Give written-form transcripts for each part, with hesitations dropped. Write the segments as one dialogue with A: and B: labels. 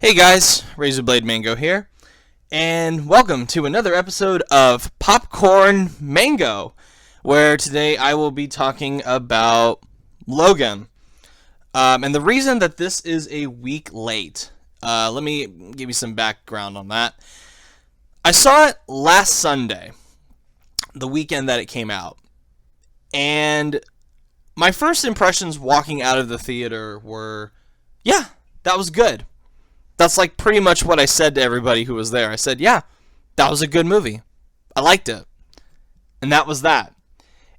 A: Hey guys, Razorblade Mango here, and welcome to another episode of Popcorn Mango, where today I will be talking about Logan. And the reason that this is a week late, let me give you some background on that. I saw it last Sunday, the weekend that it came out, and my first impressions walking out of the theater were, yeah, that was good. That's like pretty much what I said to everybody who was there. I said, yeah, that was a good movie. I liked it. And that was that.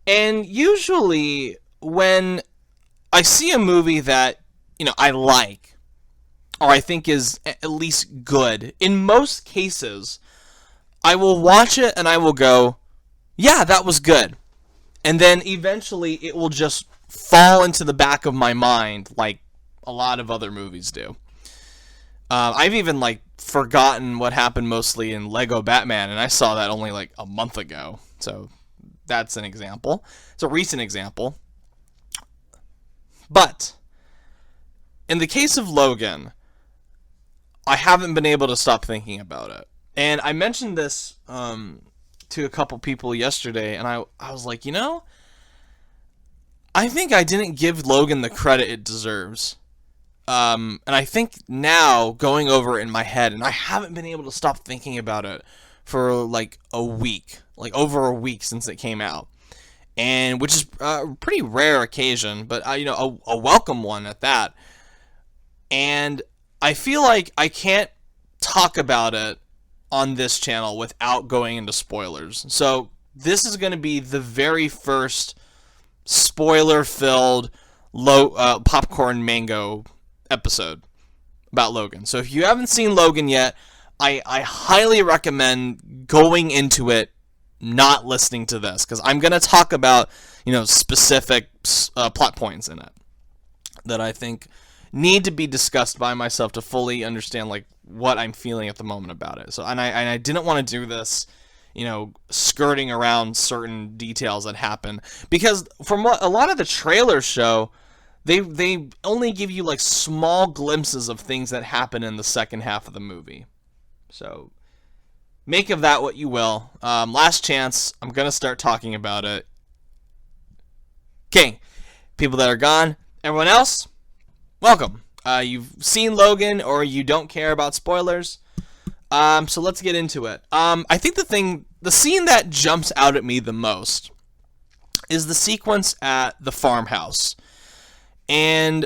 A: And usually when I see a movie that, I like or I think is at least good, in most cases, I will watch it and I will go, yeah, that was good. And then eventually it will just fall into the back of my mind like a lot of other movies do. I've even forgotten what happened mostly in Lego Batman, and I saw that only like a month ago. So that's an example. It's a recent example. But in the case of Logan, I haven't been able to stop thinking about it. And I mentioned this to a couple people yesterday, and I was like, I think I didn't give Logan the credit it deserves. And I think now, going over it in my head, and I haven't been able to stop thinking about it for like a week, like over a week since it came out, and which is a pretty rare occasion, but a welcome one at that. And I feel like I can't talk about it on this channel without going into spoilers. So this is going to be the very first spoiler-filled popcorn mango episode about Logan. So if you haven't seen Logan yet, I highly recommend going into it not listening to this, because I'm going to talk about specific plot points in it that I think need to be discussed by myself to fully understand what I'm feeling at the moment about it. So and I didn't want to do this skirting around certain details that happen, because from what a lot of the trailers show, they only give you small glimpses of things that happen in the second half of the movie. So make of that what you will. Last chance. I'm gonna start talking about it. Okay, people that are gone. Everyone else, welcome. You've seen Logan, or you don't care about spoilers. So let's get into it. I think the scene that jumps out at me the most is the sequence at the farmhouse. And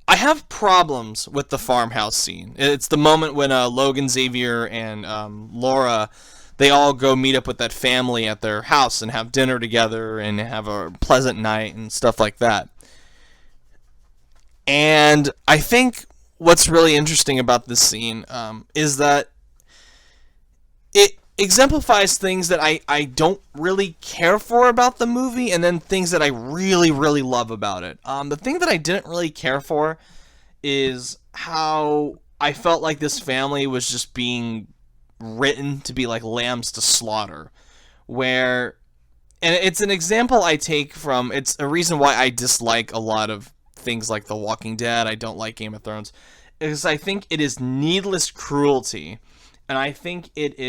A: I have problems with the farmhouse scene. It's the moment when Logan, Xavier, and Laura, they all go meet up with that family at their house and have dinner together and have a pleasant night and stuff like that. And I think what's really interesting about this scene is that it exemplifies things that I don't really care for about the movie, and then things that I really, really love about it. The thing that I didn't really care for is how I felt like this family was just being written to be like lambs to slaughter. And it's an example I take from, it's a reason why I dislike a lot of things like The Walking Dead. I don't like Game of Thrones, because I think it is needless cruelty, and I think it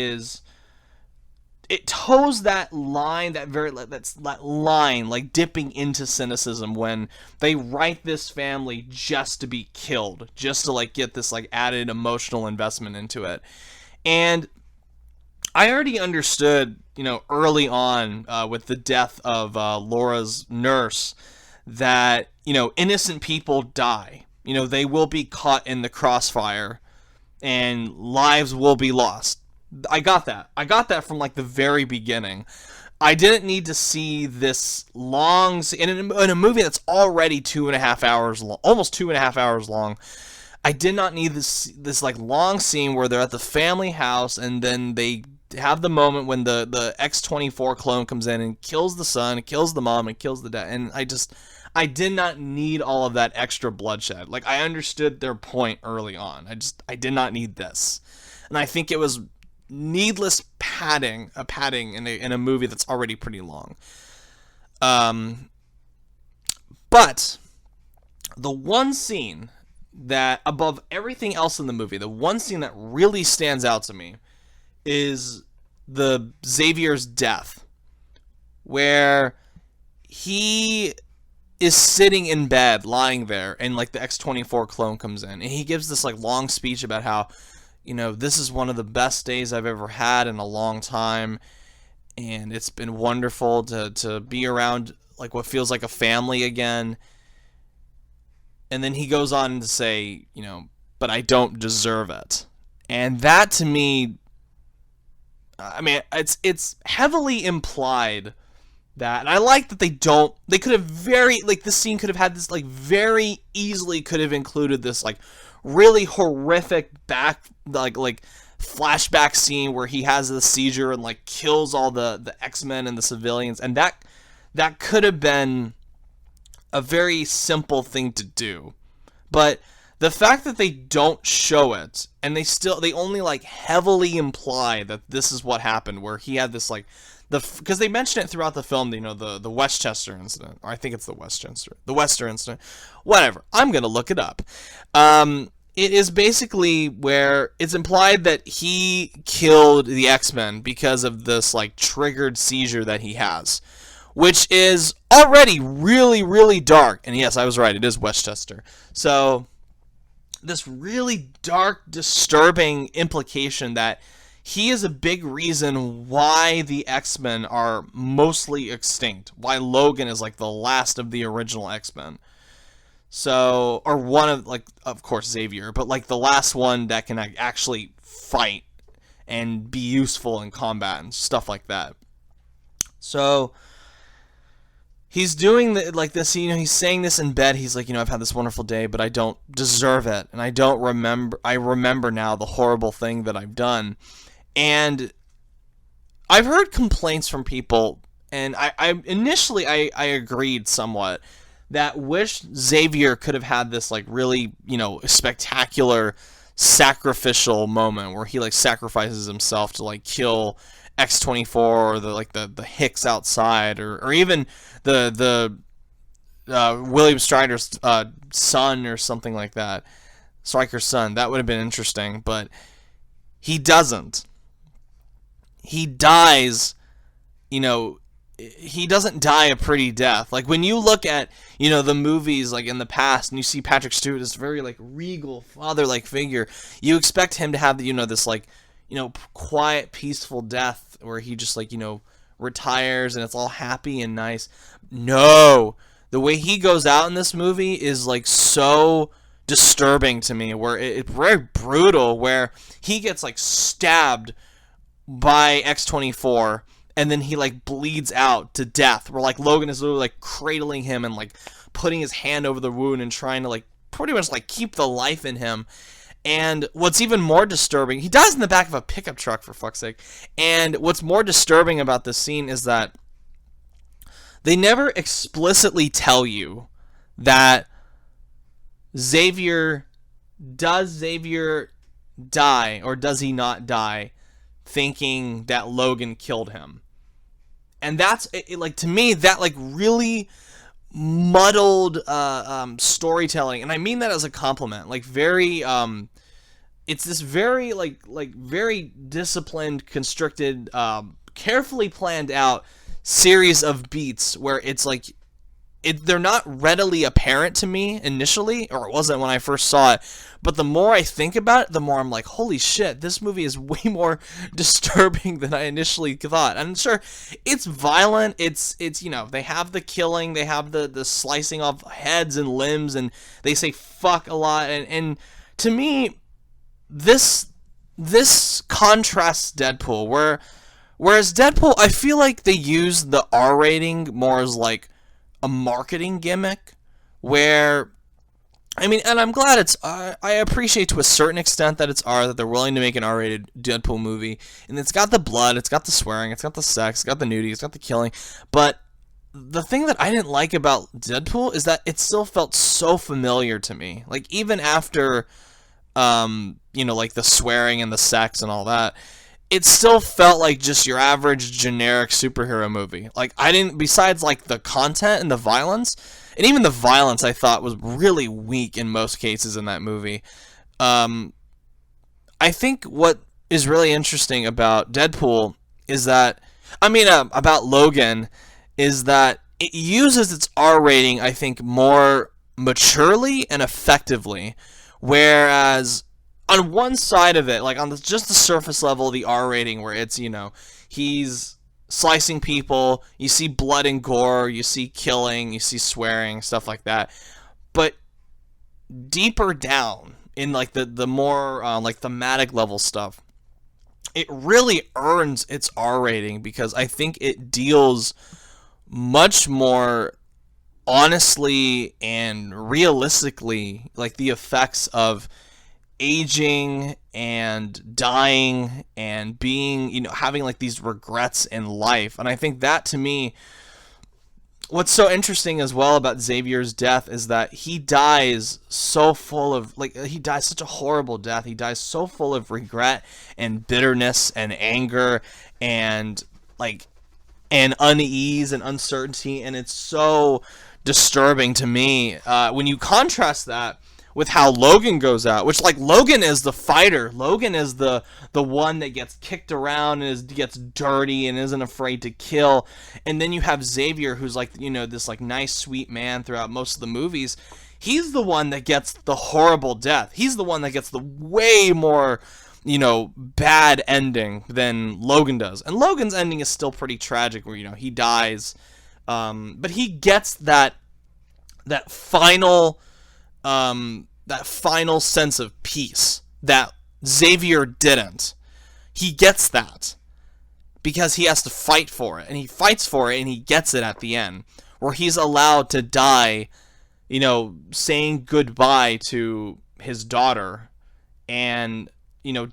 A: toes that line, that line, like dipping into cynicism, when they write this family just to be killed, just to get this added emotional investment into it. And I already understood, early on with the death of Laura's nurse, that innocent people die. They will be caught in the crossfire, and lives will be lost. I got that. I got that from the very beginning. I didn't need to see this long in a movie that's already 2.5 hours long, almost 2.5 hours long. I did not need this long scene where they're at the family house, and then they have the moment when the X-24 clone comes in and kills the son, kills the mom, and kills the dad. And I did not need all of that extra bloodshed. I understood their point early on. I did not need this. And I think it was needless padding in a movie that's already pretty long. But the one scene that above everything else in the movie, the one scene that really stands out to me is the Xavier's death, where he is sitting in bed, lying there, and like the X-24 clone comes in, and he gives this like long speech about how, this is one of the best days I've ever had in a long time, and it's been wonderful to be around like what feels like a family again. And then he goes on to say, but I don't deserve it. And that to me, I mean, it's heavily implied that, and I like that they could have this scene could have had this, like, very easily could have included this, like, really horrific flashback scene where he has the seizure and, like, kills all the X-Men and the civilians, and that could have been a very simple thing to do. But the fact that they don't show it, and they only, like, heavily imply that this is what happened, where he had this, like, because they mention it throughout the film, the Westchester incident, or I think it's the Western incident, whatever. I'm gonna look it up. It is basically where it's implied that he killed the X-Men because of this, like, triggered seizure that he has, which is already really, really dark. And yes, I was right, it is Westchester. So this really dark, disturbing implication that he is a big reason why the X-Men are mostly extinct, why Logan is like the last of the original X-Men. So, or one of, like, of course Xavier, but like the last one that can actually fight and be useful in combat and stuff like that. So he's doing this, he's saying this in bed. He's like, I've had this wonderful day, but I don't deserve it. And I remember now the horrible thing that I've done. And I've heard complaints from people, and I initially agreed somewhat, that wish Xavier could have had this, like, really, spectacular sacrificial moment where he, like, sacrifices himself to, like, kill X-24 or the Hicks outside, or even the William Stryker's son or something like that. Stryker's son. That would have been interesting, but he doesn't. He dies, he doesn't die a pretty death. Like, when you look at, the movies, like, in the past, and you see Patrick Stewart, this very, like, regal, father-like figure, you expect him to have, this, like, quiet, peaceful death where he just, like, retires and it's all happy and nice. No! The way he goes out in this movie is, like, so disturbing to me, where it's very brutal, where he gets, like, stabbed by X-24, and then he, like, bleeds out to death, where, like, Logan is literally, like, cradling him and, like, putting his hand over the wound and trying to, like, pretty much, like, keep the life in him. And what's even more disturbing, he dies in the back of a pickup truck, for fuck's sake. And what's more disturbing about this scene is that they never explicitly tell you that does Xavier die, or does he not die, thinking that Logan killed him. And that's, like, to me, that, like, really muddled storytelling, and I mean that as a compliment, like, very, it's this very, like very disciplined, constricted, carefully planned out series of beats where it's, like, they're not readily apparent to me initially, or it wasn't when I first saw it, but the more I think about it, the more I'm like, holy shit, this movie is way more disturbing than I initially thought. I'm sure it's violent, it's they have the killing, they have the slicing off heads and limbs, and they say fuck a lot, and to me, this contrasts Deadpool, whereas Deadpool, I feel like they use the R rating more as, like, a marketing gimmick, where, I mean, and I'm glad it's, I appreciate to a certain extent that it's R, that they're willing to make an R-rated Deadpool movie, and it's got the blood, it's got the swearing, it's got the sex, it's got the nudity, it's got the killing, but the thing that I didn't like about Deadpool is that it still felt so familiar to me, like, even after, like, the swearing and the sex and all that, it still felt like just your average generic superhero movie. Like, besides, like, the content and the violence, And even the violence I thought was really weak in most cases in that movie. Um, I think what is really interesting about Deadpool is that, about Logan, is that it uses its R rating, I think, more maturely and effectively. Whereas on one side of it, like on just the surface level, the R rating, where it's, he's slicing people, you see blood and gore, you see killing, you see swearing, stuff like that. But deeper down in like the more like thematic level stuff, it really earns its R rating because I think it deals much more honestly and realistically, like the effects of aging and dying and being, having like these regrets in life. And I think that, to me, what's so interesting as well about Xavier's death is that he dies so full of, like, he dies such a horrible death. He dies so full of regret and bitterness and anger and like and unease and uncertainty, and it's so disturbing to me when you contrast that with how Logan goes out, which, like, Logan is the fighter. Logan is the one that gets kicked around and gets dirty and isn't afraid to kill. And then you have Xavier, who's like, this like nice, sweet man throughout most of the movies. He's the one that gets the horrible death. He's the one that gets the way more, bad ending than Logan does. And Logan's ending is still pretty tragic, where, he dies. But he gets that final sense of peace that Xavier didn't. He gets that because he has to fight for it, and he fights for it, and he gets it at the end, where he's allowed to die, saying goodbye to his daughter, and,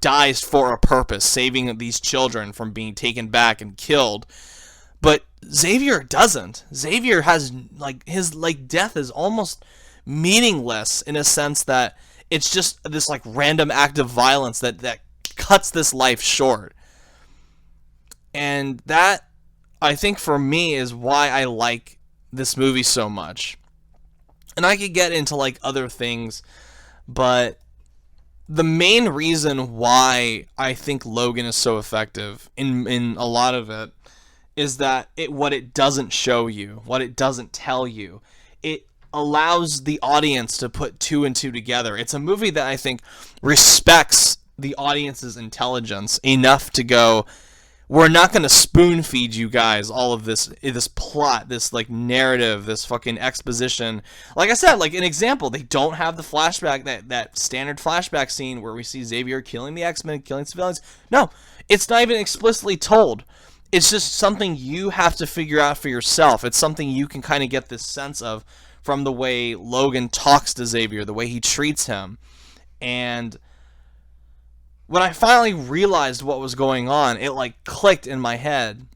A: dies for a purpose, saving these children from being taken back and killed. But Xavier doesn't. Xavier has, like, his, like, death is almost meaningless in a sense that it's just this like random act of violence that cuts this life short. And that, I think, for me, is why I like this movie so much. And I could get into like other things, but the main reason why I think Logan is so effective in a lot of it is that what it doesn't show you, what it doesn't tell you, it allows the audience to put two and two together. It's a movie that I think respects the audience's intelligence enough to go, we're not going to spoon feed you guys all of this plot, this like narrative, this fucking exposition. Like I said, like an example, they don't have the flashback, that standard flashback scene where we see Xavier killing the X-Men, killing civilians. No, it's not even explicitly told. It's just something you have to figure out for yourself. It's something you can kind of get this sense of from the way Logan talks to Xavier, the way he treats him. And when I finally realized what was going on, it like clicked in my head.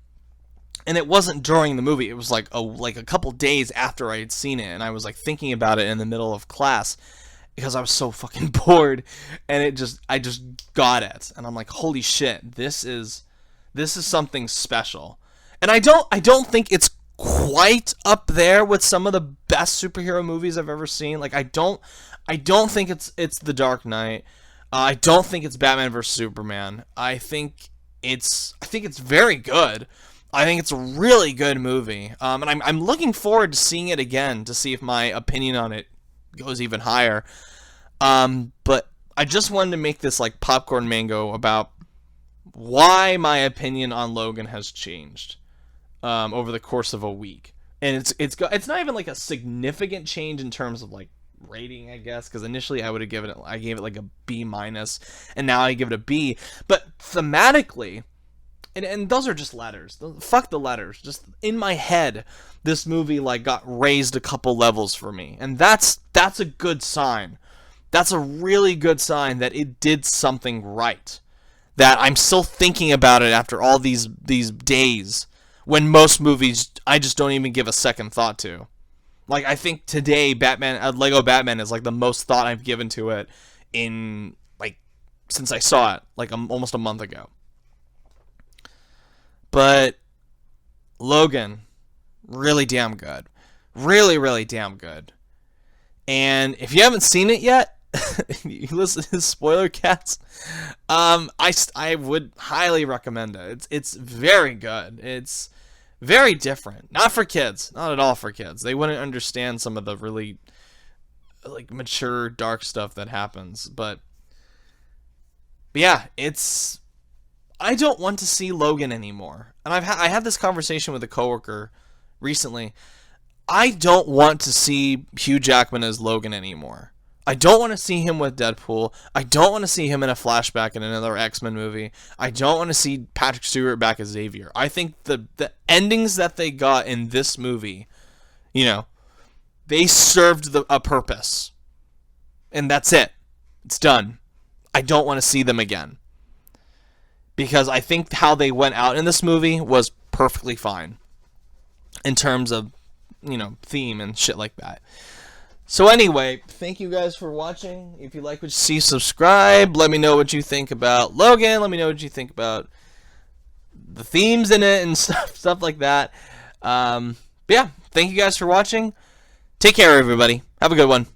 A: And it wasn't during the movie. It was like a couple days after I had seen it, and I was like thinking about it in the middle of class because I was so fucking bored, and I just got it. And I'm like, holy shit, this is something special. And I don't think it's quite up there with some of the best superhero movies I've ever seen. Like I don't think it's The Dark Knight. I don't think it's Batman vs Superman. I think it's very good. I think it's a really good movie. And I'm looking forward to seeing it again to see if my opinion on it goes even higher. But I just wanted to make this like popcorn mango about why my opinion on Logan has changed over the course of a week. And it's not even like a significant change in terms of like rating, I guess, because initially I gave it like a B minus, and now I give it a B. But thematically, and those are just letters. Fuck the letters. Just in my head, this movie like got raised a couple levels for me, and that's a good sign. That's a really good sign that it did something right. That I'm still thinking about it after all these days, when most movies I just don't even give a second thought to. Like, I think today, Lego Batman is like the most thought I've given to it in like since I saw it like almost a month ago. But Logan, really damn good.
B: Really, really damn good. And if you haven't seen it yet, you listen to Spoiler Cats. I would highly recommend it. It's very good. It's very different. Not for kids. Not at all for kids. They wouldn't understand some of the really like mature, dark stuff that happens. But yeah, it's. I don't want to see Logan anymore. And I had this conversation with a coworker recently. I don't want to see Hugh Jackman as Logan anymore. I don't want to see him with Deadpool. I don't want to see him in a flashback in another X-Men movie. I don't want to see Patrick Stewart back as Xavier. I think the endings that they got in this movie, they served a purpose. And that's it. It's done. I don't want to see them again. Because I think how they went out in this movie was perfectly fine. In terms of, theme and shit like that. So anyway, thank you guys for watching. If you like what you see, subscribe. Let me know what you think about Logan. Let me know what you think about the themes in it and stuff like that. But yeah, thank you guys for watching. Take care, everybody. Have a good one.